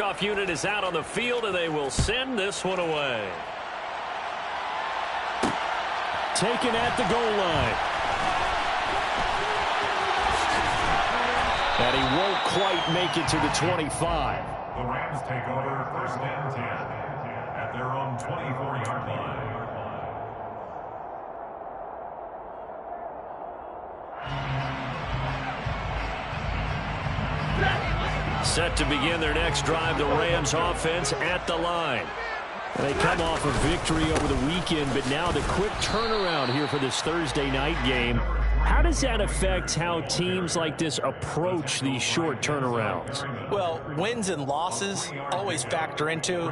kickoff unit is out on the field, and they will send this one away. Taken at the goal line. And he won't quite make it to the 25. The Rams take over 1st and 10 at their own 24-yard line. Set to begin their next drive, the Rams offense at the line. They come off a victory over the weekend, but now the quick turnaround here for this Thursday night game. How does that affect how teams like this approach these short turnarounds? Well, wins and losses always factor into,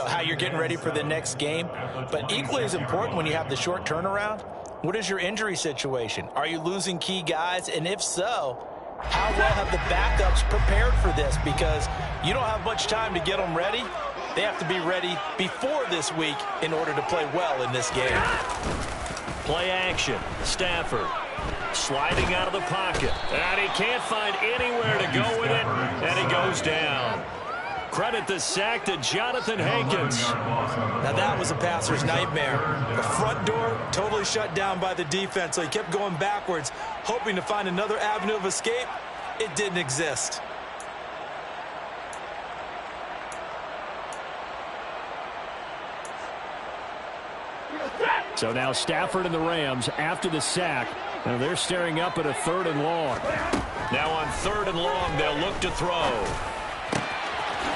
how you're getting ready for the next game. But equally as important when you have the short turnaround, what is your injury situation? Are you losing key guys? And if so, how well have the backups prepared for this? Because you don't have much time to get them ready. They have to be ready before this week in order to play well in this game. Play action. Stafford sliding out of the pocket. And he can't find anywhere to go with it. And he goes down. Credit the sack to Jonathan Hankins. Now that was a passer's nightmare. The front door totally shut down by the defense, so he kept going backwards, hoping to find another avenue of escape. It didn't exist. So now Stafford and the Rams after the sack. And they're staring up at a 3rd and long. Now on 3rd and long, they'll look to throw.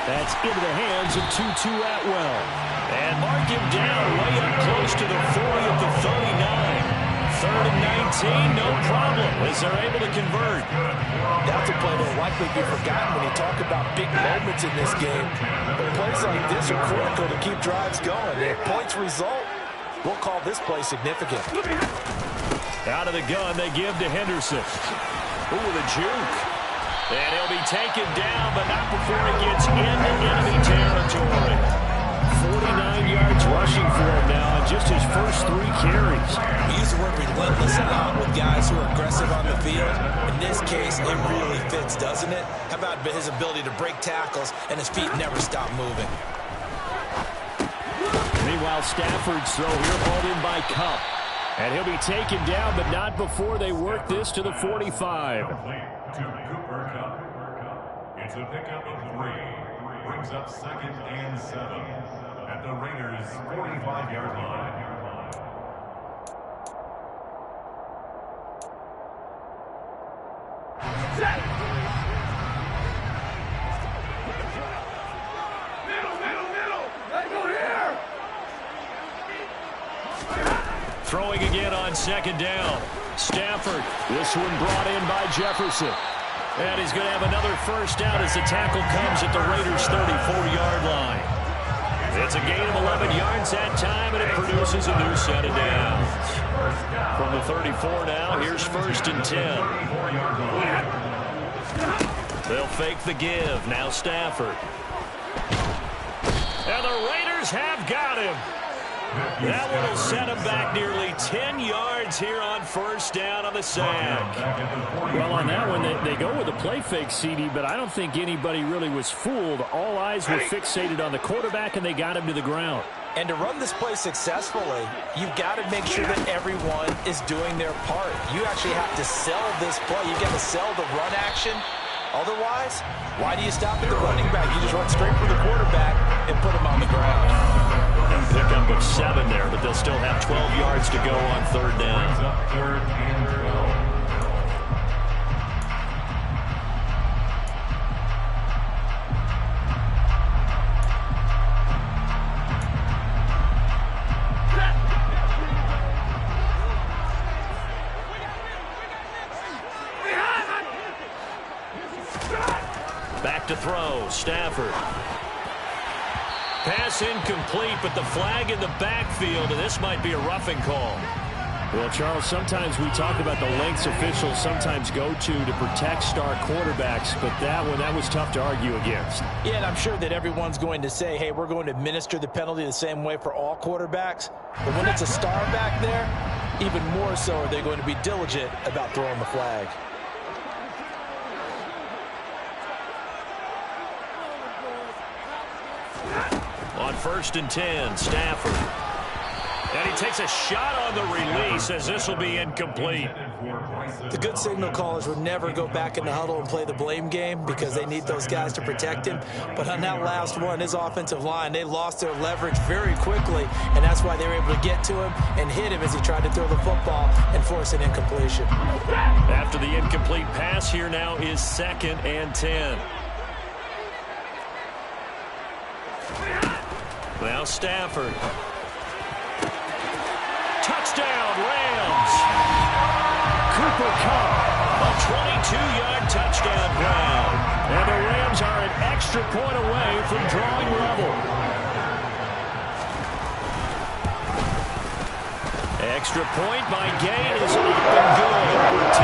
That's into the hands of Tutu Atwell. And mark him down way up close to the 40 at the 39. 3rd and 19, no problem, as they're able to convert. That's a play that will likely be forgotten when you talk about big moments in this game. But plays like this are critical to keep drives going. If points result, we'll call this play significant. Out of the gun, they give to Henderson. Ooh, the juke. And he'll be taken down, but not before he gets into enemy territory. 49 yards rushing for him now in just his first 3 carries. We use the word relentless a lot with guys who are aggressive on the field. In this case, it really fits, doesn't it? How about his ability to break tackles and his feet never stop moving? Meanwhile, Stafford's throw here hauled in by Kupp. And he'll be taken down, but not before they work this to the 45. To Cooper Kupp. It's a pickup of 3. Brings up 2nd and 7 at the Raiders' 45-yard line. Throwing again on 2nd down. Stafford. This one brought in by Jefferson. And he's going to have another first down as the tackle comes at the Raiders' 34-yard line. It's a gain of 11 yards that time, and it produces a new set of downs. From the 34 now, here's 1st and 10. They'll fake the give. Now Stafford. And the Raiders have got him. That one will set him back nearly 10 yards here on 1st down on the sack. Well, on that one, they go with a play fake, CD, but I don't think anybody really was fooled. All eyes were fixated on the quarterback, and they got him to the ground. And to run this play successfully, you've got to make sure that everyone is doing their part. You actually have to sell this play. You've got to sell the run action. Otherwise, why do you stop at the running back? You just run straight for the quarterback and put him on the ground. And pick up of 7 there, but they'll still have 12 yards to go on 3rd down. 3rd and 12. Back to throw, Stafford. Pass incomplete, but the flag in the backfield, and this might be a roughing call. Well, Charles, sometimes we talk about the lengths officials sometimes go to protect star quarterbacks, but that was tough to argue against. Yeah, and I'm sure that everyone's going to say, hey, we're going to administer the penalty the same way for all quarterbacks. But when it's a star back there, even more so are they going to be diligent about throwing the flag. On 1st and 10, Stafford. And he takes a shot on the release as this will be incomplete. The good signal callers would never go back in the huddle and play the blame game because they need those guys to protect him. But on that last one, his offensive line, they lost their leverage very quickly, and that's why they were able to get to him and hit him as he tried to throw the football and force an incompletion. After the incomplete pass, here now is 2nd and 10. Now Stafford. Touchdown, Rams. Cooper Kupp, a 22-yard touchdown ground. And the Rams are an extra point away from drawing level. Extra point by Gain is up and good. 14.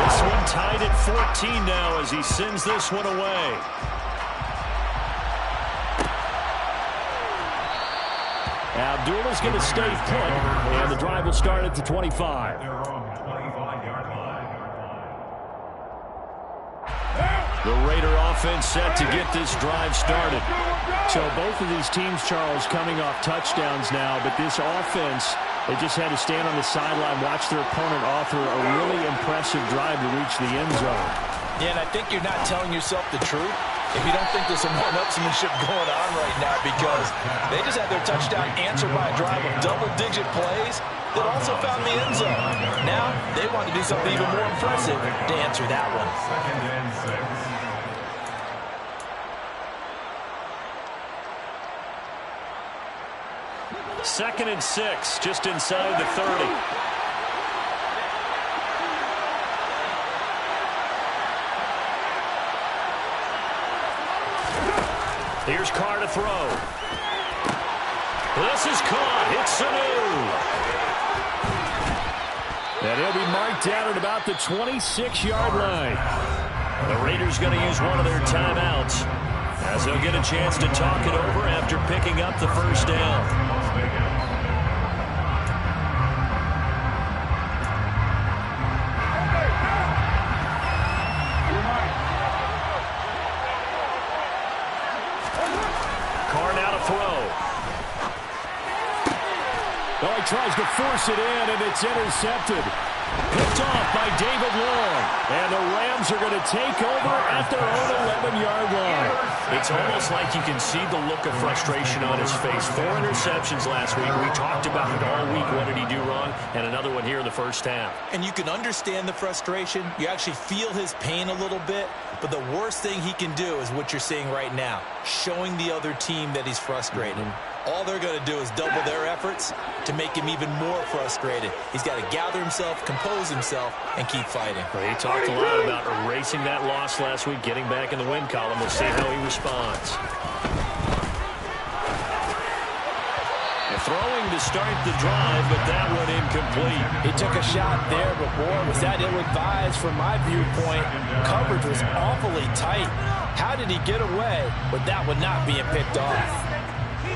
This one tied at 14 now as he sends this one away. Abdullah's going to stay put, and the drive will start at the 25. The Raider offense set to get this drive started. So both of these teams, Charles, coming off touchdowns now, but this offense, they just had to stand on the sideline, watch their opponent author a really impressive drive to reach the end zone. Yeah, and I think you're not telling yourself the truth if you don't think there's some one-upsmanship going on right now, because they just had their touchdown answered by a drive of double-digit plays that also found the end zone. Now they want to do something even more impressive to answer that one. 2nd and 6. 2nd and 6, just inside the 30. Here's Carr to throw. This is caught. It's Sanu. And he'll be marked down at about the 26-yard line. The Raiders going to use one of their timeouts as they'll get a chance to talk it over after picking up the first down. Tries to force it in, and it's intercepted. Picked off by David Long. And the Rams are going to take over at their own 11-yard line. It's almost like you can see the look of frustration on his face. 4 interceptions last week. We talked about it all week. What did he do wrong? And another one here in the first half. And you can understand the frustration. You actually feel his pain a little bit. But the worst thing he can do is what you're seeing right now, showing the other team that he's frustrated. All they're going to do is double their efforts to make him even more frustrated. He's got to gather himself, compose himself, and keep fighting. Well, he talked a lot about erasing that loss last week, getting back in the win column. We'll see how he responds. And throwing to start the drive, but that one incomplete. He took a shot there, but boy, was that ill-advised from my viewpoint. Coverage was awfully tight. How did he get away with that one not being picked off?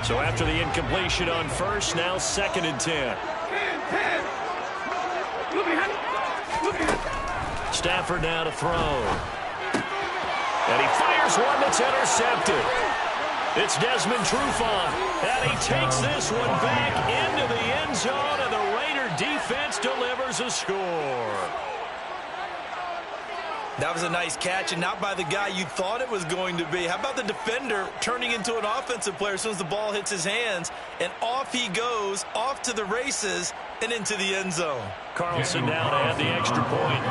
So after the incompletion on first, now 2nd and 10. Stafford now to throw. And he fires one that's intercepted. It's Desmond Trufant. And he takes this one back into the end zone, and the Raider defense delivers a score. That was a nice catch, and not by the guy you thought it was going to be. How about the defender turning into an offensive player as soon as the ball hits his hands, and off he goes, off to the races, and into the end zone. Carlson now to add the extra point.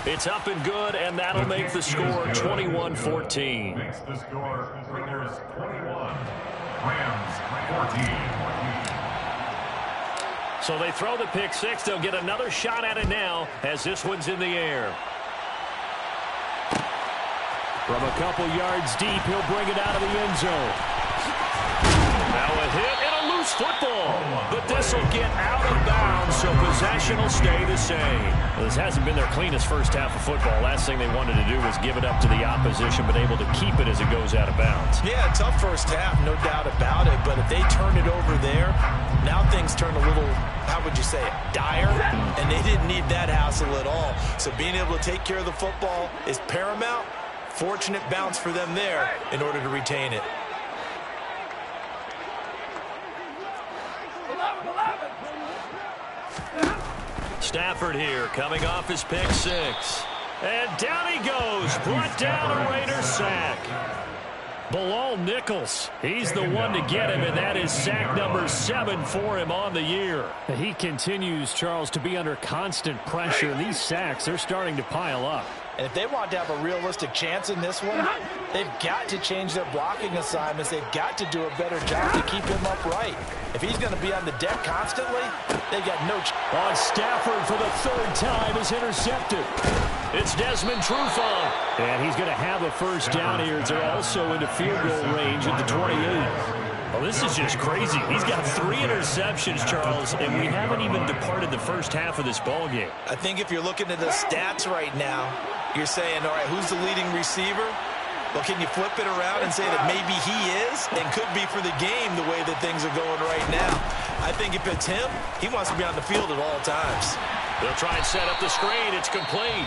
It's up and good, and that'll make the score 21-14. Makes the score Raiders 21, Rams 14. So they throw the pick six. They'll get another shot at it now as this one's in the air. From a couple yards deep, he'll bring it out of the end zone. Now a hit and a loose It's football, but this will get out of bounds, so possession will stay the same. Well, this hasn't been their cleanest first half of football. Last thing they wanted to do was give it up to the opposition, but able to keep it as it goes out of bounds. Yeah, tough first half, no doubt about it, but if they turn it over there, now things turn a little, how would you say it, dire, and they didn't need that hassle at all. So being able to take care of the football is paramount. Fortunate bounce for them there in order to retain it. Stafford here, coming off his pick six. And down he goes, brought down a Raiders sack. Bilal Nichols, he's the one to get him, and that is sack number 7 for him on the year. He continues, Charles, to be under constant pressure. These sacks are starting to pile up. And if they want to have a realistic chance in this one, they've got to change their blocking assignments. They've got to do a better job to keep him upright. If he's going to be on the deck constantly, they've got no chance. On Stafford for the 3rd time is intercepted. It's Desmond Trufant. And he's going to have a first down here. They're also into field goal range at the 28. Well, this is just crazy. He's got 3 interceptions, Charles, and we haven't even departed the first half of this ball game. I think if you're looking at the stats right now, you're saying, all right, who's the leading receiver? Well, can you flip it around and say that maybe he is and could be for the game the way that things are going right now? I think if it's him, he wants to be on the field at all times. They'll try and set up the screen. It's complete.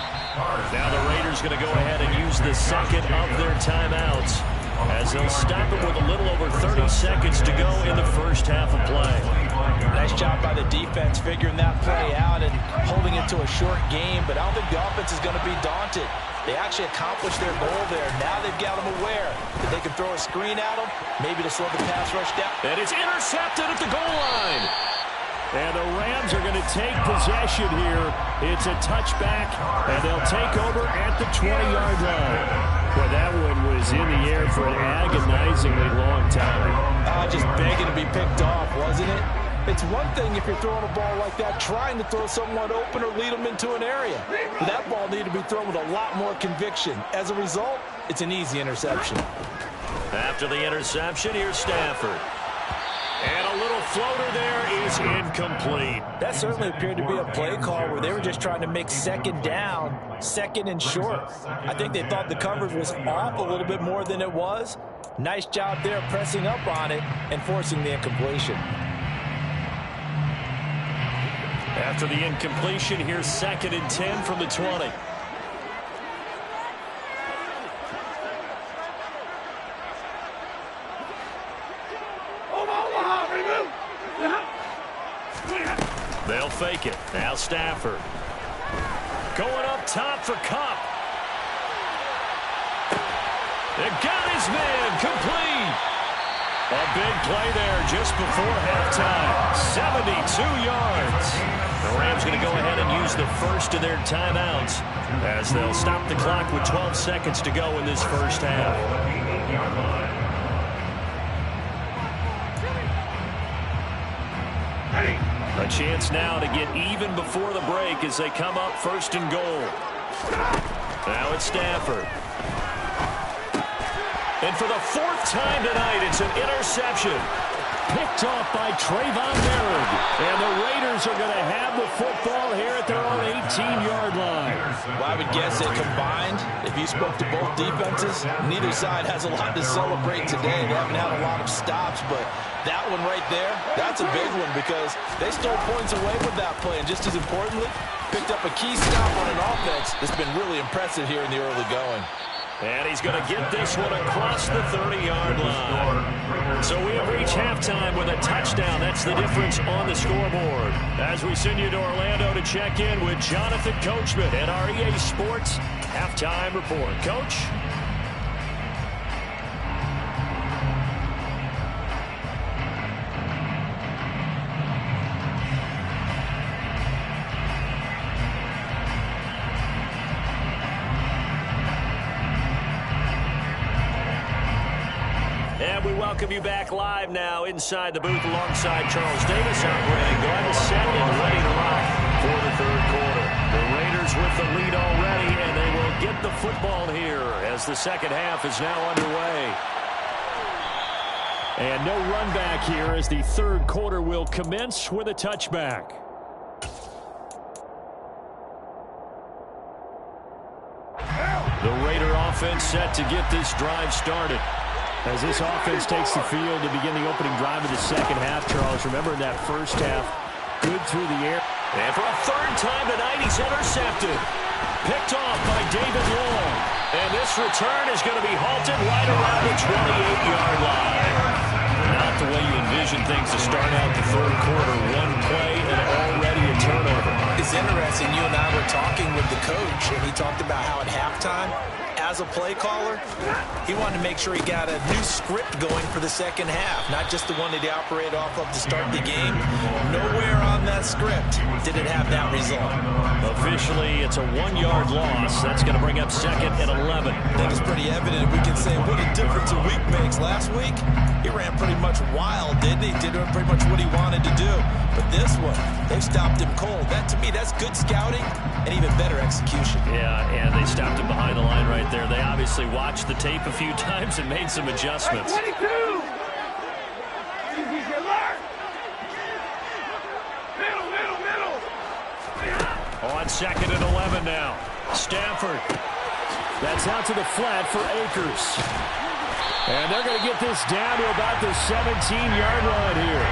Now the Raiders going to go ahead and use the second of their timeouts as they'll stop it with a little over 30 seconds to go in the first half of play. Nice job by the defense figuring that play out and holding it to a short game, but I don't think the offense is going to be daunted. They actually accomplished their goal there. Now they've got them aware that they can throw a screen at them, maybe to slow the pass rush down. And it's intercepted at the goal line. And the Rams are going to take possession here. It's a touchback, and they'll take over at the 20-yard line. Well, that one was in the air for an agonizingly long time. Just begging to be picked off, wasn't it? It's one thing if you're throwing a ball like that, trying to throw someone open or lead them into an area. But that ball needed to be thrown with a lot more conviction. As a result, it's an easy interception. After the interception, here's Stafford. And a little floater there is incomplete. That certainly appeared to be a play call where they were just trying to make second down, second and short. I think they thought the coverage was off a little bit more than it was. Nice job there pressing up on it and forcing the incompletion. After the incompletion, here's 2nd and 10 from the 20. They'll fake it. Now Stafford. Going up top for Kupp. They got his man complete. A big play there just before halftime. 72 yards. The Rams going to go ahead and use the first of their timeouts as they'll stop the clock with 12 seconds to go in this first half. A chance now to get even before the break as they come up 1st and goal. Now it's Stafford. And for the 4th time tonight, it's an interception. Picked off by Trayvon Merritt. And the Raiders are going to have the football here at their own 18-yard line. Well, I would guess that combined, if you spoke to both defenses, neither side has a lot to celebrate today. They haven't had a lot of stops, but that one right there, that's a big one because they stole points away with that play. And just as importantly, picked up a key stop on an offense that's been really impressive here in the early going. And he's going to get this one across the 30-yard line. So we have reached halftime with a touchdown. That's the difference on the scoreboard. As we send you to Orlando to check in with Jonathan Coachman at our EA Sports Halftime Report. Coach? And we welcome you back live now inside the booth alongside Charles Davis. I'm Brandon Gardner, set and ready to rock for the 3rd quarter. The Raiders with the lead already, and they will get the football here as the 2nd half is now underway. And no run back here as the third quarter will commence with a touchback. The Raider offense set to get this drive started. As this offense takes the field to begin the opening drive of the second half, Charles, remember in that first half, good through the air. And for a third time tonight, he's intercepted. Picked off by David Long. And this return is going to be halted right around the 28-yard line. Not the way you envision things to start out the third quarter. One play and already a turnover. It's interesting. You and I were talking with the coach, and he talked about how at halftime, as a play caller, he wanted to make sure he got a new script going for the second half, not just the one that he operated off of to start the game. Nowhere on that script did it have that result. Officially, it's a 1-yard loss. That's going to bring up second and 11. I think it's pretty evident. We can say what a difference a week makes. Last week, he ran pretty much wild, didn't he? Did pretty much what he wanted to do. But this one, they've stopped him cold. That, to me, that's good scouting and even better execution. Yeah, and they stopped him behind the line right there. They obviously watched the tape a few times and made some adjustments. Hey, 22! Easy, alert! Middle! On second and 11 now. Stafford. That's out to the flat for Akers. And they're going to get this down to about the 17-yard line here.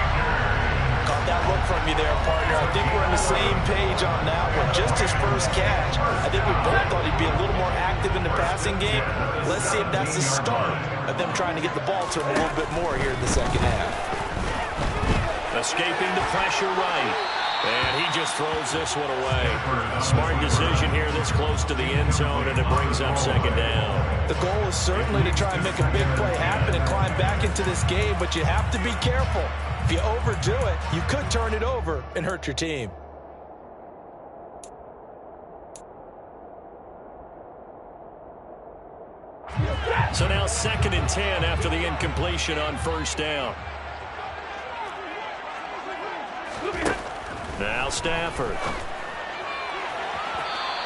Caught that look from you there, partner. I think we're on the same page on that one. Just his first catch. I think we both thought he'd be a little more active in the passing game. Let's see if that's the start of them trying to get the ball to him a little bit more here in the second half. Escaping the pressure right. And he just throws this one away. Smart decision here this close to the end zone, and it brings up second down. The goal is certainly to try and make a big play happen and climb back into this game, but you have to be careful. If you overdo it, you could turn it over and hurt your team. So now second and 10 after the incompletion on first down. Now Stafford.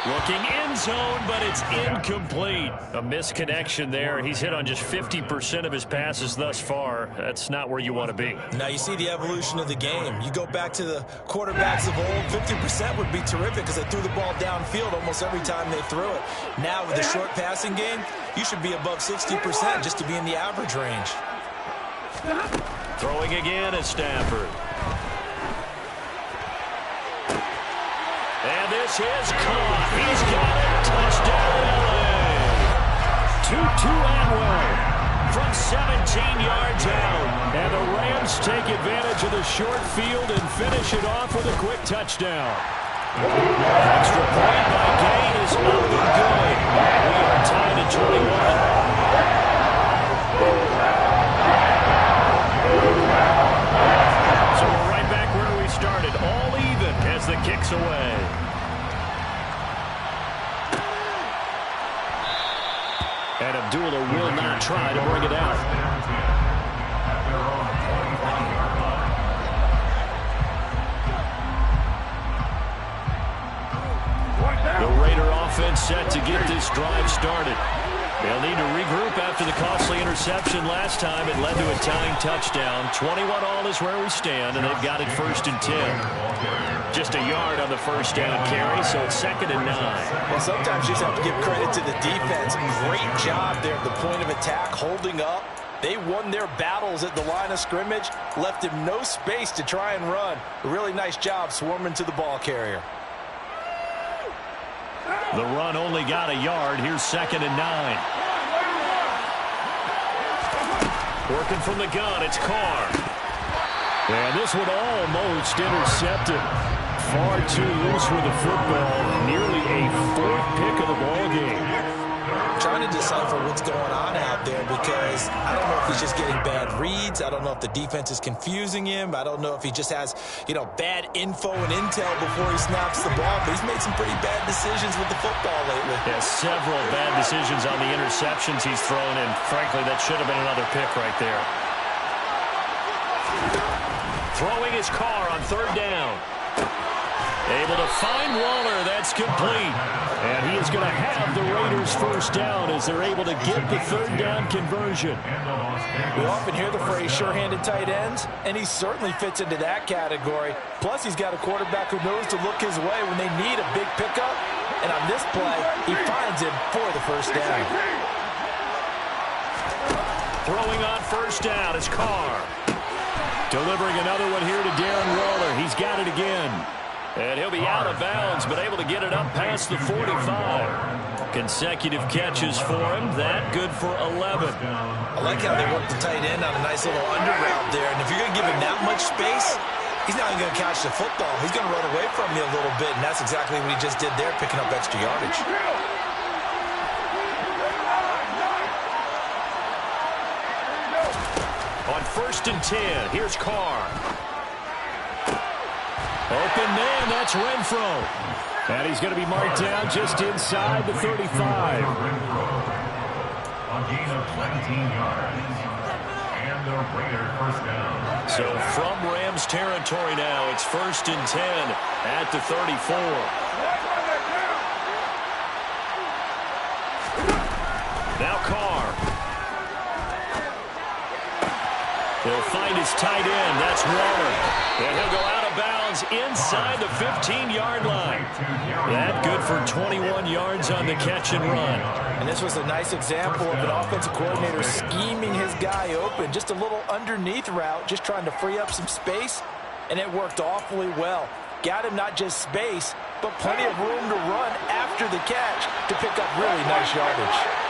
Looking end zone, but it's incomplete. A misconnection there. He's hit on just 50% of his passes thus far. That's not where you want to be. Now you see the evolution of the game. You go back to the quarterbacks of old, 50% would be terrific because they threw the ball downfield almost every time they threw it. Now with the short passing game, you should be above 60% just to be in the average range. Throwing again is Stafford. And this is caught. He's got it. Touchdown, LA. Tutu Atwell from 17 yards out. And the Rams take advantage of the short field and finish it off with a quick touchdown. Extra point by Gay is up and good. We are tied at 21. So we're right back where we started. All even as the kick's away. And Abdullah will not try to bring it out. The Raider offense set to get this drive started. They'll need to regroup after the costly interception last time. It led to a tying touchdown. 21-all is where we stand, and they've got it first and 10. Just a yard on the first down carry, so it's second and 9. Well, sometimes you just have to give credit to the defense. Great job there at the point of attack, holding up. They won their battles at the line of scrimmage, left him no space to try and run. A really nice job swarming to the ball carrier. The run only got a yard. Here's second and 9. Working from the gun, it's Carr. And this one almost intercepted. Far too loose with the football. Nearly a fourth pick of the ball game. I'm trying to decipher what's going on out there because I don't know if he's just getting bad reads. I don't know if the defense is confusing him. I don't know if he just has, bad info and intel before he snaps the ball. But he's made some pretty bad decisions with the football lately. Yeah, several bad decisions on the interceptions he's thrown, and frankly, that should have been another pick right there. Throwing his Carr on third down. Able to find Waller. That's complete. And he is going to have the Raiders first down as they're able to get the third down conversion. We often hear the phrase sure-handed tight ends, and he certainly fits into that category. Plus, he's got a quarterback who knows to look his way when they need a big pickup. And on this play, he finds him for the first down. Throwing on first down is Carr. Delivering another one here to Darren Waller. He's got it again. And he'll be out of bounds, but able to get it up past the 45. Consecutive catches for him. That good for 11. I like how they work the tight end on a nice little under route there. And if you're going to give him that much space, he's not even going to catch the football. He's going to run away from you a little bit, and that's exactly what he just did there, picking up extra yardage. On 1st and 10, here's Carr. Open man, that's Renfro. And he's going to be marked down just inside the 35. A gain of 17 yards. And the Raiders first down. So from Rams territory now, it's 1st and 10 at the 34. Now Carr. He'll find his tight end. That's Waller. And he'll go out of bounds inside the 15-yard line. That good for 21 yards on the catch and run. And this was a nice example of an offensive coordinator scheming his guy open. Just a little underneath route, just trying to free up some space. And it worked awfully well. Got him not just space, but plenty of room to run after the catch to pick up really nice yardage.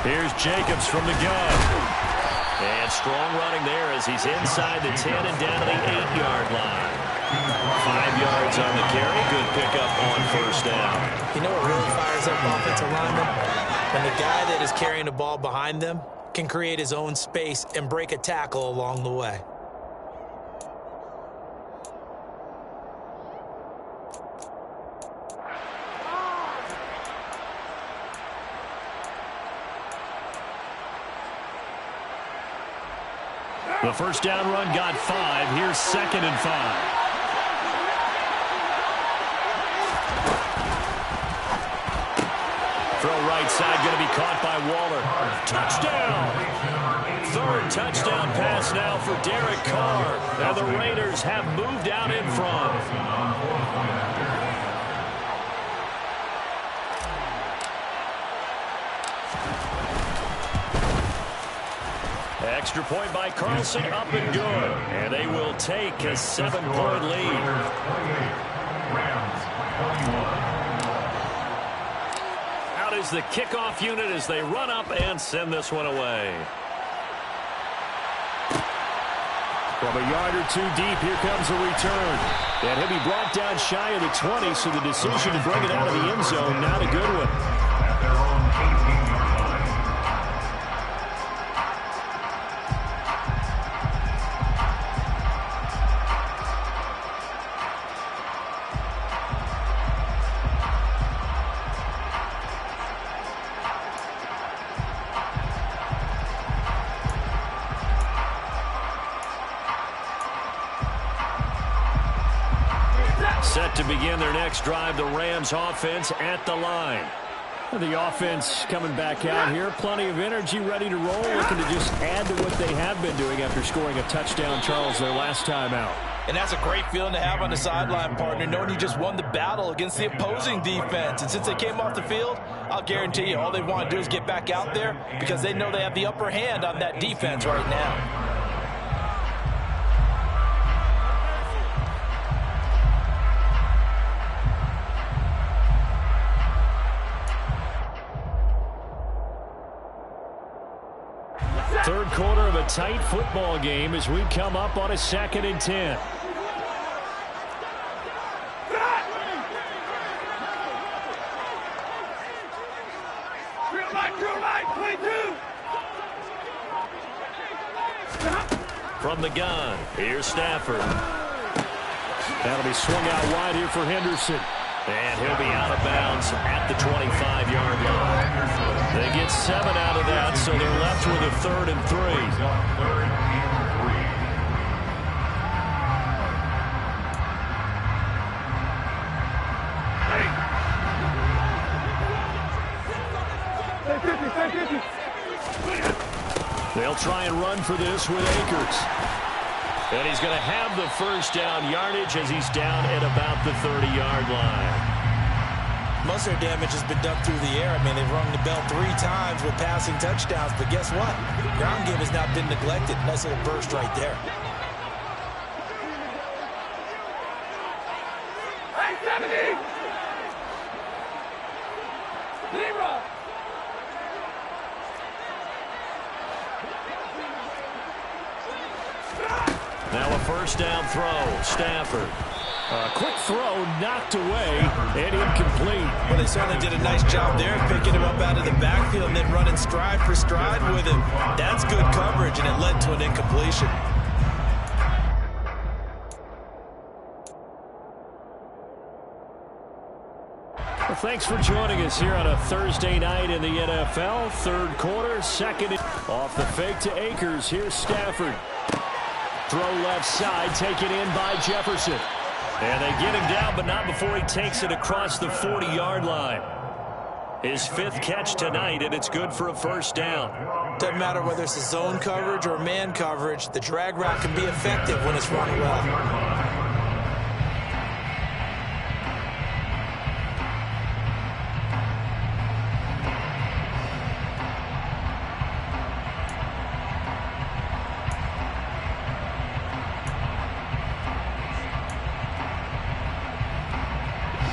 Here's Jacobs from the gun. And strong running there as he's inside the 10 and down to the 8-yard line. 5 yards on the carry. Good pickup on first down. You know what really fires up offensive linemen? When the guy that is carrying the ball behind them can create his own space and break a tackle along the way. The first down run got 5. Here's 2nd and 5. Throw right side, going to be caught by Waller. Touchdown! 3rd touchdown pass now for Derek Carr. And the Raiders have moved out in front. Extra point by Carlson, up and good. And they will take a 7-point lead. Out is the kickoff unit as they run up and send this one away. From a yard or two deep, here comes a return. And he'll be brought down shy of the 20, so the decision to bring it out of the end zone, not a good one. At their own 18-yard line. Set to begin their next drive, the Rams offense at the line. The offense coming back out here. Plenty of energy, ready to roll, looking to just add to what they have been doing after scoring a touchdown, Charles, their last time out. And that's a great feeling to have on the sideline, partner, knowing you just won the battle against the opposing defense. And since they came off the field, I'll guarantee you all they want to do is get back out there because they know they have the upper hand on that defense right now. Third quarter of a tight football game as we come up on a 2nd and 10. From the gun, here's Stafford. That'll be swung out wide here for Henderson. And he'll be out of bounds at the 25-yard line. They get 7 out of that, so they're left with a 3rd and 3. They'll try and run for this with Akers. And he's going to have the first down yardage as he's down at about the 30-yard line. Most of their damage has been done through the air. I mean, they've rung the bell 3 times with passing touchdowns. But guess what? Ground game has not been neglected. Nice little burst right there. Hey, 70! Libra! Now a first down throw. Stafford. A quick throw knocked away and incomplete. Well, they certainly did a nice job there picking him up out of the backfield and then running stride for stride with him. That's good coverage, and it led to an incompletion. Well, thanks for joining us here on a Thursday night in the NFL. 3rd quarter, 2nd. Off the fake to Akers. Here's Stafford. Throw left side, taken in by Jefferson. And they get him down, but not before he takes it across the 40-yard line. His 5th catch tonight, and it's good for a first down. Doesn't matter whether it's a zone coverage or man coverage, the drag route can be effective when it's run well.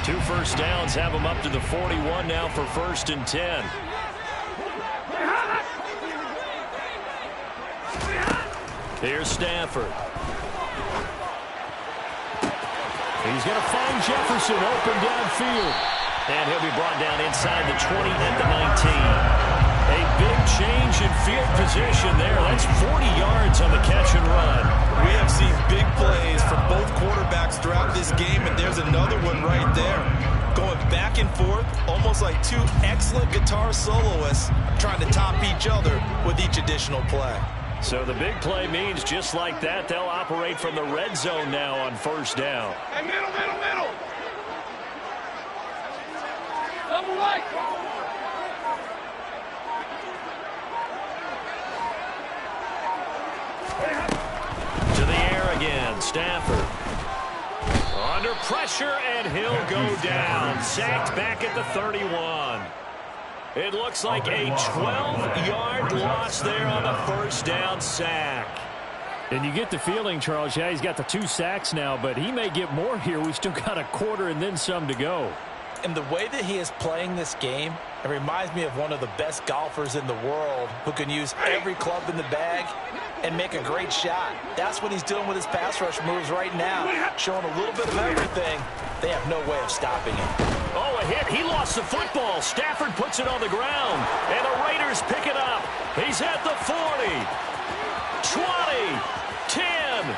Two first downs have him up to the 41 now for 1st and 10. Here's Stafford. He's going to find Jefferson open downfield. And he'll be brought down inside the 20 at the 19. A big change in field position there. That's 40 yards on the catch and run. We have seen big plays from both quarterbacks throughout this game, and there's another one right there. Going back and forth, almost like 2 excellent guitar soloists trying to top each other with each additional play. So the big play means just like that, they'll operate from the red zone now on first down. Hey, middle! Double right! To the air again, Stafford. Under pressure, and he'll go down. Sacked back at the 31. It looks like a 12-yard loss there on the first down sack. And you get the feeling, Charles, yeah, he's got the 2 sacks now, but he may get more here. We still got a quarter and then some to go. And the way that he is playing this game, it reminds me of one of the best golfers in the world who can use every club in the bag and make a great shot. That's what he's doing with his pass rush moves right now, showing a little bit of everything. They have no way of stopping him. Oh, a hit. He lost the football. Stafford puts it on the ground, and the Raiders pick it up. He's at the 40, 20, 10.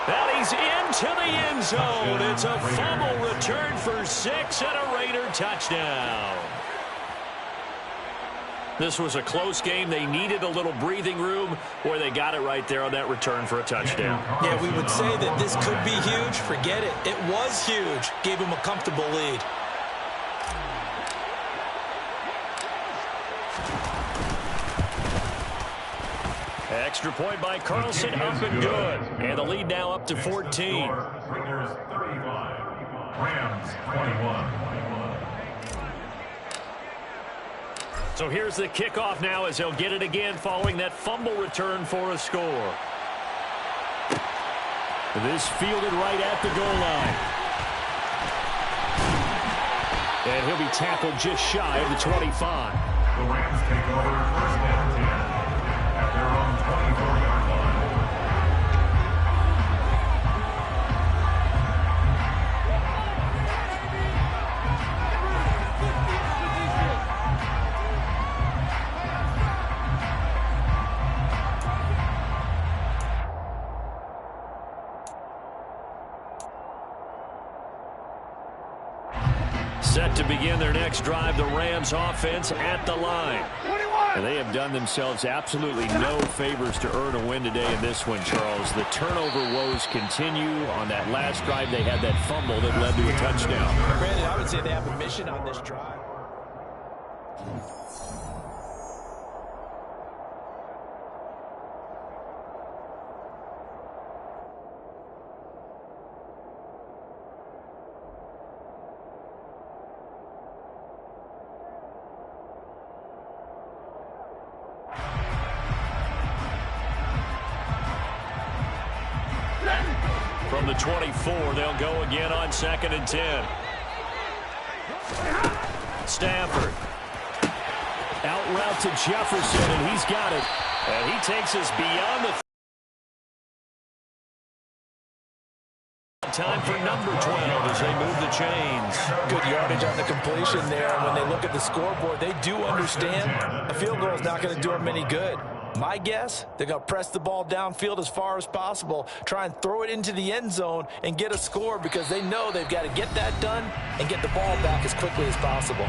And he's into the end zone. It's a fumble return for 6 and a Raider touchdown. This was a close game. They needed a little breathing room where they got it right there on that return for a touchdown. Yeah, we would say that this could be huge. Forget it. It was huge. Gave him a comfortable lead. Extra point by Carlson, up and good. And the lead now up to 14. Raiders 35, Rams 21. So here's the kickoff now as they'll get it again following that fumble return for a score. This fielded right at the goal line. And he'll be tackled just shy of the 25. The Rams take over 1st and 10 at their own 24-yard line. Set to begin their next drive, the Rams offense at the line. And they have done themselves absolutely no favors to earn a win today in this one, Charles. The turnover woes continue. On that last drive, they had that fumble that led to a touchdown. Granted, I would say they have a mission on this drive. From the 24, they'll go again on 2nd and 10. Stafford. Out route to Jefferson, and he's got it. And he takes us beyond the time for number 12 as they move the chains. Good yardage on the completion there. And when they look at the scoreboard, they do understand a field goal is not going to do them any good. My guess, they're going to press the ball downfield as far as possible, try and throw it into the end zone and get a score because they know they've got to get that done and get the ball back as quickly as possible.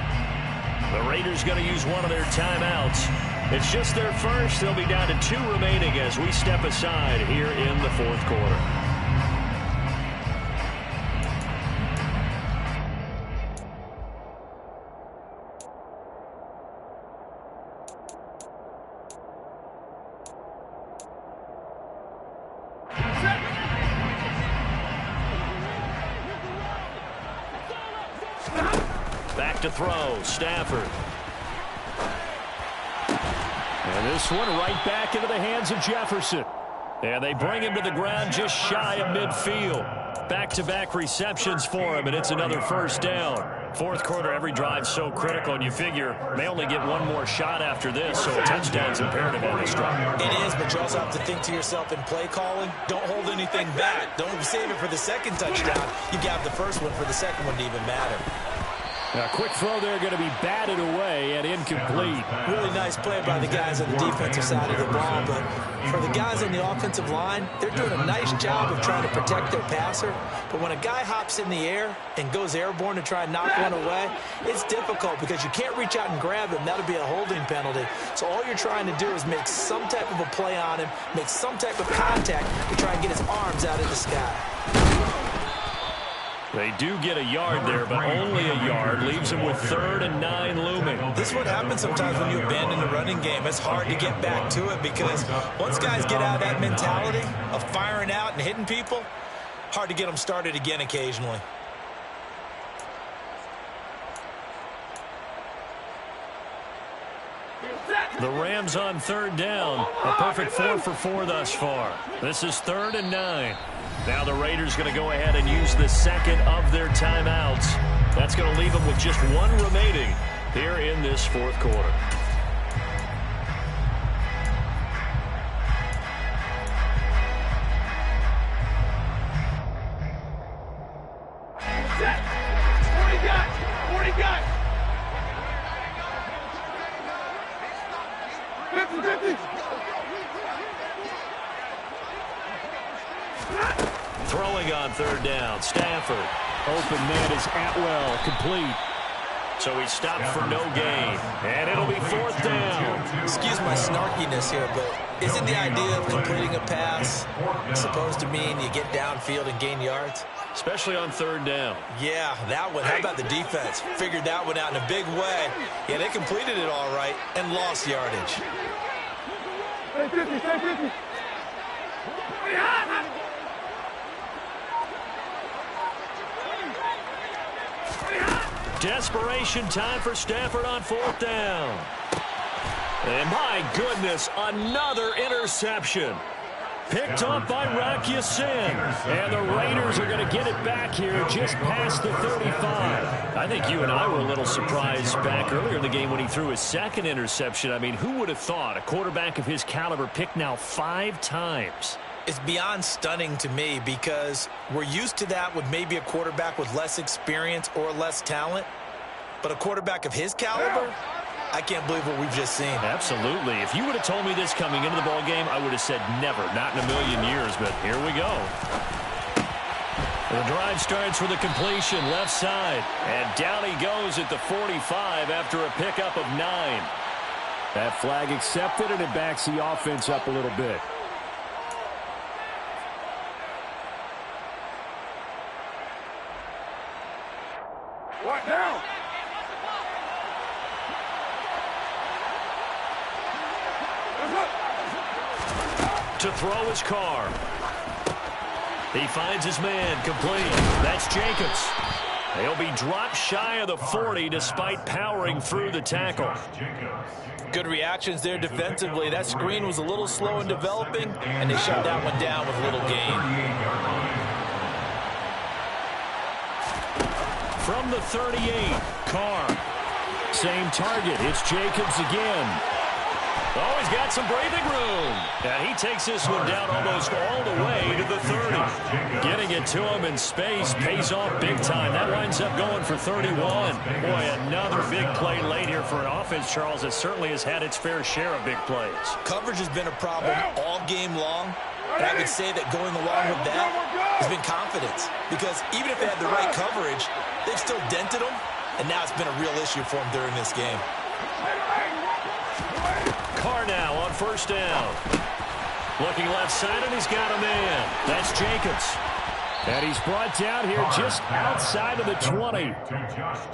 The Raiders going to use one of their timeouts. It's just their first. They'll be down to 2 remaining as we step aside here in the 4th quarter. Back to throw, Stafford. And this one right back into the hands of Jefferson. And they bring him to the ground just shy of midfield. Back-to-back receptions for him, and it's another first down. 4th quarter, every drive so critical, and you figure they only get one more shot after this, so a touchdown's imperative on this drive. It is, but you also have to think to yourself in play calling, don't hold anything back. Don't save it for the second touchdown. You got the first one for the second one to even matter. A quick throw there going to be batted away and incomplete. Really nice play by the guys on the defensive side of the ball, but for the guys on the offensive line, they're doing a nice job of trying to protect their passer. But when a guy hops in the air and goes airborne to try and knock one away, it's difficult because you can't reach out and grab him. That'll be a holding penalty. So all you're trying to do is make some type of a play on him, make some type of contact to try and get his arms out of the sky. They do get a yard there, but only a yard. Leaves them with 3rd and 9 looming. This is what happens sometimes when you abandon the running game. It's hard to get back to it because once guys get out of that mentality of firing out and hitting people, hard to get them started again occasionally. The Rams on 3rd down. A perfect 4 for 4 thus far. This is 3rd and 9. Now the Raiders going to go ahead and use the second of their timeouts. That's going to leave them with just 1 remaining here in this 4th quarter. Set. 40 guys. 40 guys. 50-50. Throwing on 3rd down, Stafford. Open man is Atwell, complete. So he stopped for no gain. And it'll be 4th down. Excuse my snarkiness here, but isn't the idea of completing a pass supposed to mean you get downfield and gain yards? Especially on 3rd down. Yeah, that one. How about the defense? Figured that one out in a big way. Yeah, they completed it all right and lost yardage. Stay 50, stay 50. Desperation time for Stafford on 4th down. And my goodness, another interception. Picked off by Rock Ya-Sin. And the Raiders are going to get it back here just past the 35. I think you and I were a little surprised back earlier in the game when he threw his 2nd interception. I mean, who would have thought a quarterback of his caliber picked now 5 times? It's beyond stunning to me because we're used to that with maybe a quarterback with less experience or less talent. But a quarterback of his caliber, I can't believe what we've just seen. Absolutely. If you would have told me this coming into the ball game, I would have said never, not in a million years, but here we go. The drive starts with a completion left side. And down he goes at the 45 after a pickup of 9. That flag accepted, and it backs the offense up a little bit. What now? To throw his car. He finds his man, complete. That's Jacobs. He'll be dropped shy of the 40 despite powering through the tackle. Good reactions there defensively. That screen was a little slow in developing, and they shut that one down with little gain. From the 38, Carr. Same target. It's Jacobs again. Oh, he's got some breathing room. And he takes this one down almost all the way to the 30. Getting it to him in space pays off big time. That winds up going for 31. Boy, another big play late here for an offense, Charles, that certainly has had its fair share of big plays. Coverage has been a problem all game long. And I would say that going along with that has been confidence. Because even if they had the right coverage, they've still dented them. And now it's been a real issue for them during this game. Carr now on first down. Looking left side, and he's got a man. That's Jacobs. And he's brought down here just outside of the 20.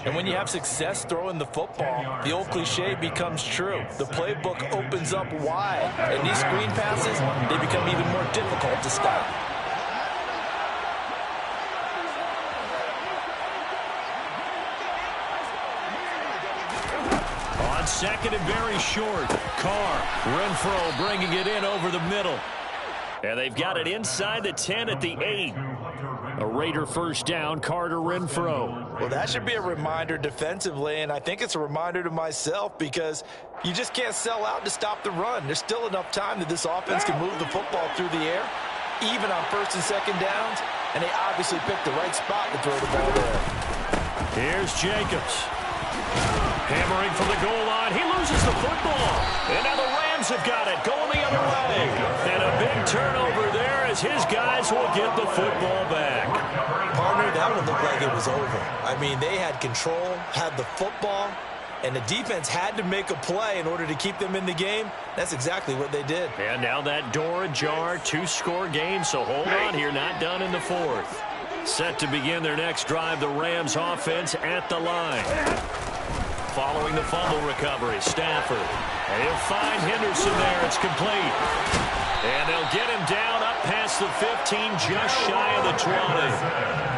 And when you have success throwing the football, the old cliche becomes true. The playbook opens up wide. And these screen passes, they become even more difficult to stop. Second and very short. Carr, Renfrow bringing it in over the middle. And they've got it inside the 10 at the 8. A Raider first down, Carter Renfrow. Well, that should be a reminder defensively, and I think it's a reminder to myself because you just can't sell out to stop the run. There's still enough time that this offense can move the football through the air, even on first and second downs, and they obviously picked the right spot to throw the ball there. Here's Jacobs. Hammering from the goal line. He loses the football. And now the Rams have got it. Going the other way. And a big turnover there as his guys will get the football back. Partner, that one looked like it was over. I mean, they had control, had the football, and the defense had to make a play in order to keep them in the game. That's exactly what they did. And now that door ajar, 2-score game, so hold on here. Not done in the fourth. Set to begin their next drive, the Rams offense at the line. Following the fumble recovery, Stafford. And he'll find Henderson there. It's complete. And they'll get him down up past the 15, just shy of the 20.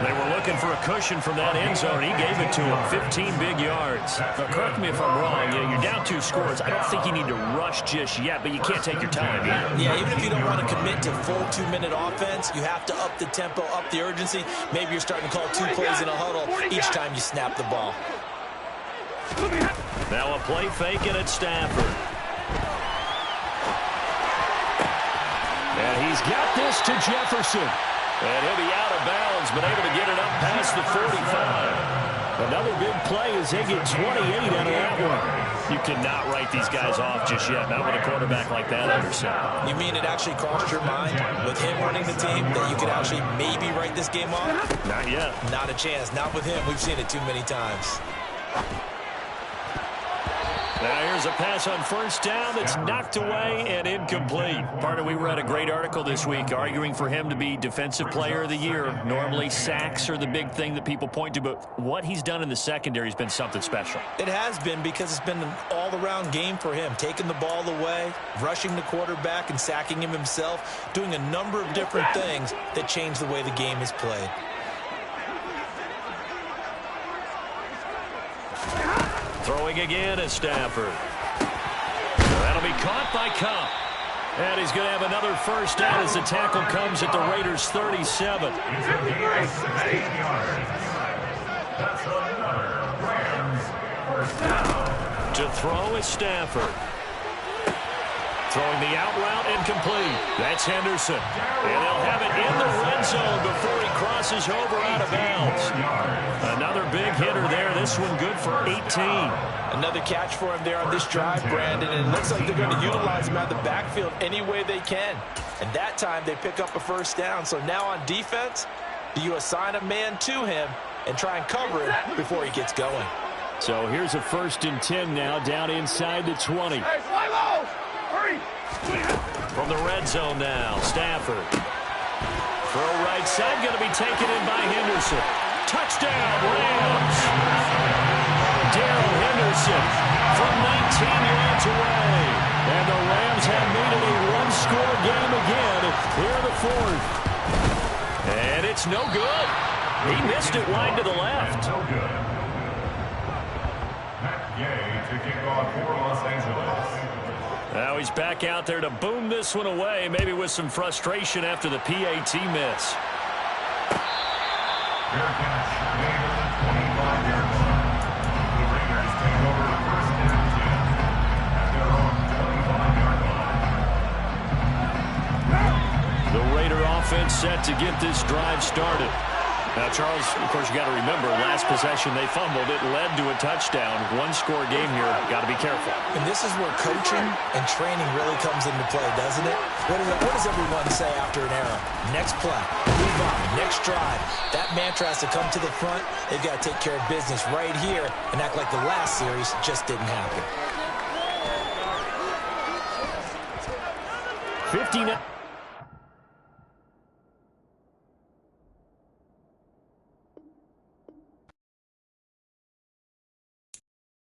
They were looking for a cushion from that end zone. He gave it to him, 15 big yards. Now, correct me if I'm wrong. You're down 2 scores. I don't think you need to rush just yet, but you can't take your time. Yeah, even if you don't want to commit to full 2-minute offense, you have to up the tempo, up the urgency. Maybe you're starting to call 2 plays in a huddle each time you snap the ball. Now a play fake it at Stafford. And he's got this to Jefferson. And he'll be out of bounds, but able to get it up past the 45. Another big play as they get 28 out of that one. You cannot write these guys off just yet, not with a quarterback like that under center. You mean it actually crossed your mind with him running the team that you could actually maybe write this game off? Not yet. Not a chance. Not with him. We've seen it too many times. Now here's a pass on first down that's knocked away and incomplete. Partner, we read a great article this week arguing for him to be Defensive Player of the Year. Normally sacks are the big thing that people point to, but what he's done in the secondary has been something special. It has been because it's been an all-around game for him. Taking the ball away, rushing the quarterback and sacking him himself, doing a number of different things that change the way the game is played. Throwing again at Stafford. That'll be caught by Kupp. And he's going to have another first down as the tackle comes at the Raiders' 37. To throw is Stafford. Throwing the out route incomplete. That's Henderson. And they'll have it in the red zone before he crosses over out of bounds. Another big hitter there. This one good for 18. Another catch for him there on this drive, Brandon. And it looks like they're going to utilize him out of the backfield any way they can. And that time they pick up a first down. So now on defense, Do you assign a man to him and try and cover him before he gets going? So here's a 1st and 10 now, down inside the 20. Hey, fly low! Hurry! From the red zone now, Stafford. Throw right side, going to be taken in by Henderson. Touchdown, Rams! Darrell Henderson from 19 yards away. And the Rams have made it a one-score game again here in the 4th. And it's no good. He missed it wide to the left. No good. Matt Gay to kick off for Los Angeles. Now he's back out there to boom this one away, maybe with some frustration after the PAT miss. Fair catch made at the 25-yard line. The Raiders take over 1st and 10 at their own 25-yard line. The Raider offense set to get this drive started. Now, Charles, of course, you got to remember, last possession they fumbled. It led to a touchdown. One-score game here. Got to be careful. And this is where coaching and training really comes into play, doesn't it? What does everyone say after an error? Next play, move on, next drive. That mantra has to come to the front. They've got to take care of business right here and act like the last series just didn't happen. 59.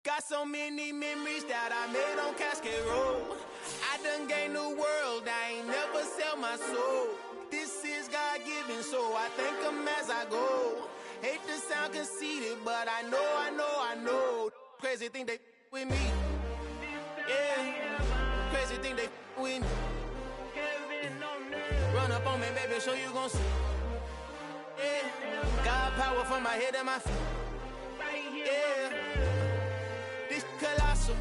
Got so many memories that I made on Cascade Road. I done gained the world, I ain't never sell my soul. This is God-given, so I thank him as I go. Hate to sound conceited, but I know. Crazy thing they with me. Yeah, crazy thing they with me. Run up on me, baby, show you gon' see. Yeah, God power from my head and my feet. Yeah. This colossal,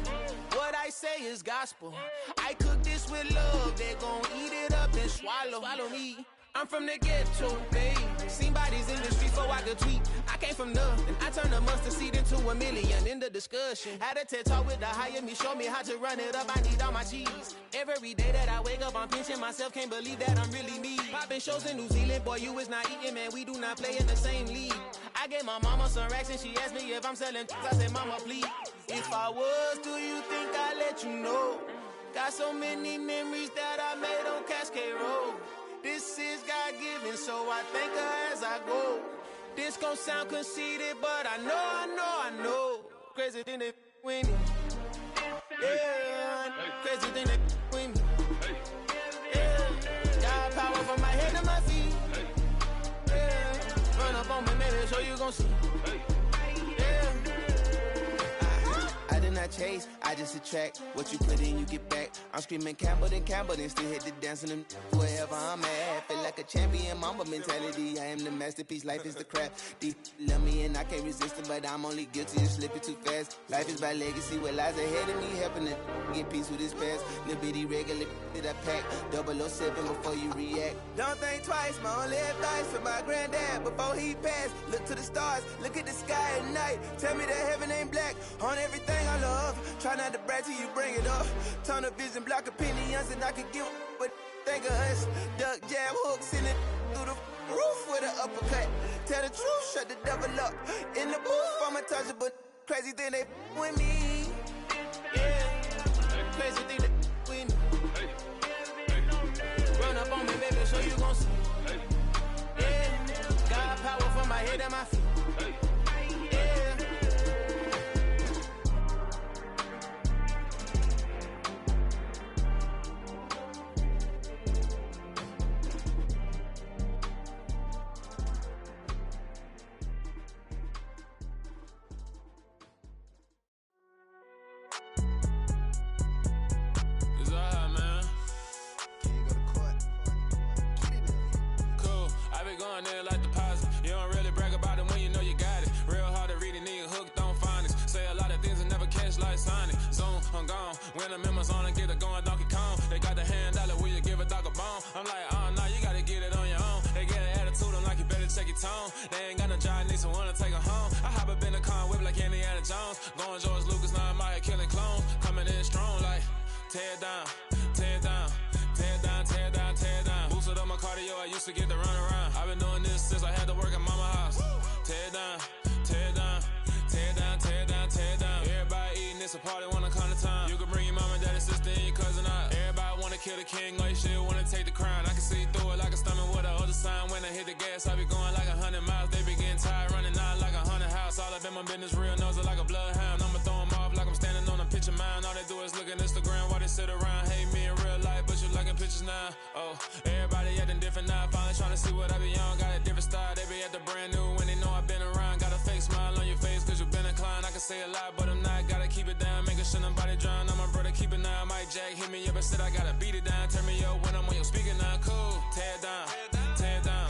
what I say is gospel. I cook this with love, they gon' eat it up and swallow me. I'm from the ghetto, babe. Seen bodies in the street so I could tweet. I came from nothing, I turned a mustard seed into a million. In the discussion, had a TED talk with the higher me, show me how to run it up, I need all my cheese. Every day that I wake up, I'm pinching myself, can't believe that I'm really me. Popping shows in New Zealand, boy, you is not eating, man, we do not play in the same league. I gave my mama some racks and she asked me if I'm selling, I said, mama, please. If I was, do you think I'd let you know? Got so many memories that I made on Cascade Road. This is God-given, so I thank her as I go. This gon' sound conceited, but I know. Crazy thing they with me. Yeah, crazy thing they with me. Yeah, got power from my head to my feet. Yeah, run up on me, maybe so you gon' see. I did not chase, I just attract. What you put in, you get back. I'm screaming Campbell, then still hit the dancing them wherever I'm at. Feel like a champion, mamba mentality. I am the masterpiece, life is the crap. Deep love me and I can't resist it, but I'm only guilty of slipping too fast. Life is by legacy, what lies ahead of me, helping to get peace with this past. Little bitty regular that I pack, 007 before you react. Don't think twice, my only advice for my granddad before he passed. Look to the stars, look at the sky at night. Tell me that heaven ain't black on everything I love. Try not to brag till you bring it up. Tunnel vision, block opinions, and I could give but think of us. Duck jab hooks in it through the roof with an uppercut. Tell the truth, shut the devil up. In the booth, I'm untouchable. Crazy thing they with me. Yeah, crazy thing they with me. Run up on me, baby, so you gon' see. Yeah, got power from my head and my feet. They ain't got no job, need someone to take her home. I hop up in the car, whip like Indiana Jones. Going George Lucas, now I'm out here killing clones. Coming in strong like, tear down, tear down, tear down, tear down, tear down. Boosted up my cardio, I used to get to run around. I've been doing this since I had to work it's a party, wanna come to time. You can bring your mama, daddy, sister, and your cousin out. Everybody wanna kill the king, like shit, wanna take the crown. I can see through it like a stomach with a other sign. When I hit the gas, I be going like 100 miles. They be getting tired, running out like 100 house. All up in my business, real nose like a bloodhound. I'ma throw them off like I'm standing on a picture mound. All they do is look at Instagram while they sit around. Hate me in real life, but you liking pictures now. Oh, everybody acting different now. Finally trying to see what I be on. Got a different style, they be at the brand new when they know I've been around. Got a fake smile on your face cause you been inclined. I can say a lot, but I'm not. Gotta keep it down, making sure nobody drown. I'm my brother, keep it now. Mike Jack hit me up and said I gotta beat it down. Turn me up when I'm on your speaker now. Cool, tear it down, tear it down,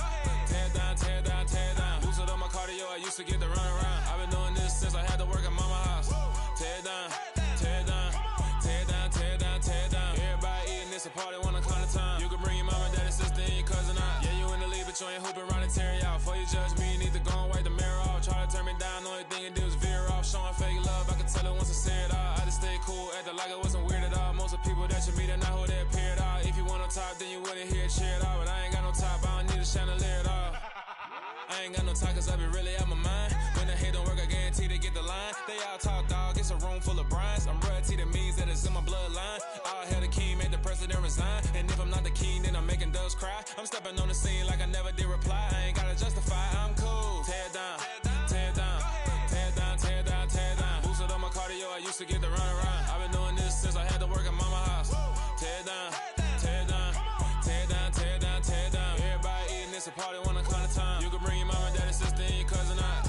tear it down, tear it down, tear it down. Boosted up my cardio, I used to get the run around. I've been doing this since I had to work at mama house. Tear it down, tear it down, tear it down, tear it down, tear it down. Everybody eating, it's a party, wanna come to time. You can bring your mama, daddy, sister, and your cousin out. Yeah, you in the lead, but you ain't hooping around and tear you out. Before you judge me, you need to go and wipe the mirror off. Try to turn me down, the only thing you do is veer off. Showing fake love, I can tell it once I see it all. I just stay cool, acting like it wasn't weird at all. Most of the people that you meet are not who they appear at all. If you want on top, then you wouldn't hear it cheer at all. But I ain't got no top, I don't need a chandelier at all. I ain't got no time cause I be really out my mind. When the hate don't work, I guarantee they get the line. They all talk, dog, it's a room full of brines. I'm royalty, that means that it's in my bloodline. All hail the king, made the president resign. And if I'm not the king, then I'm making doves cry. I'm stepping on the scene like I never did reply. I ain't gotta justify, I'm cool. Tear it down, tear it down, tear it down, tear it down, tear it down. Boosted up my cardio, I used to get the run around. I've been doing this since I had to work at mama house. Tear it down, tear it down, tear it down, tear it down, tear it down. Everybody eating, it's a party, wanna come to time. You can bring your mama, daddy, sister, and your cousin out.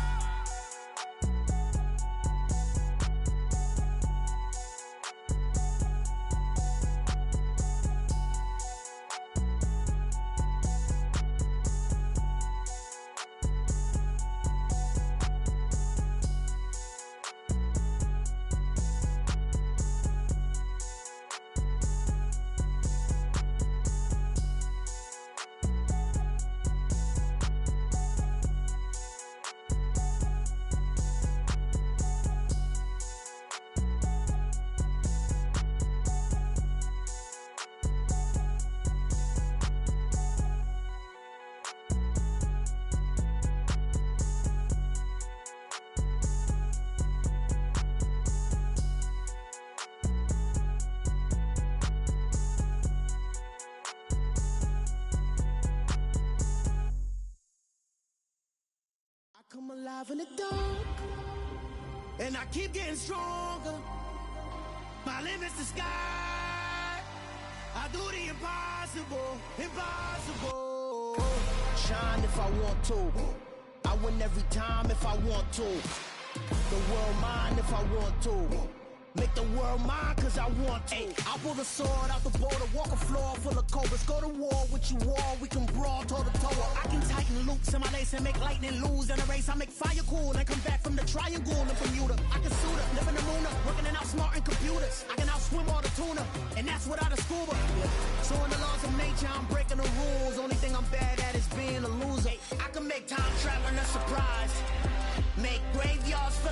Come alive in the dark, and I keep getting stronger. My limit's the sky. I do the impossible, impossible. Shine if I want to. I win every time if I want to. The world mine if I want to. Make the world mine cause I want to. I pull the sword out the border, walk a floor full of cobras. Go to war with you all, we can brawl toe to toe. I can tighten loops in my lace and make lightning lose in a race. I make fire cool and come back from the triangle in Bermuda. I can suit up, live in the moon up, working and outsmarting computers. I can outswim all the tuna, and that's without a scuba. So in the laws of nature, I'm breaking the rules. Only thing I'm bad at is being a loser. I can make time traveling a surprise. Make graveyards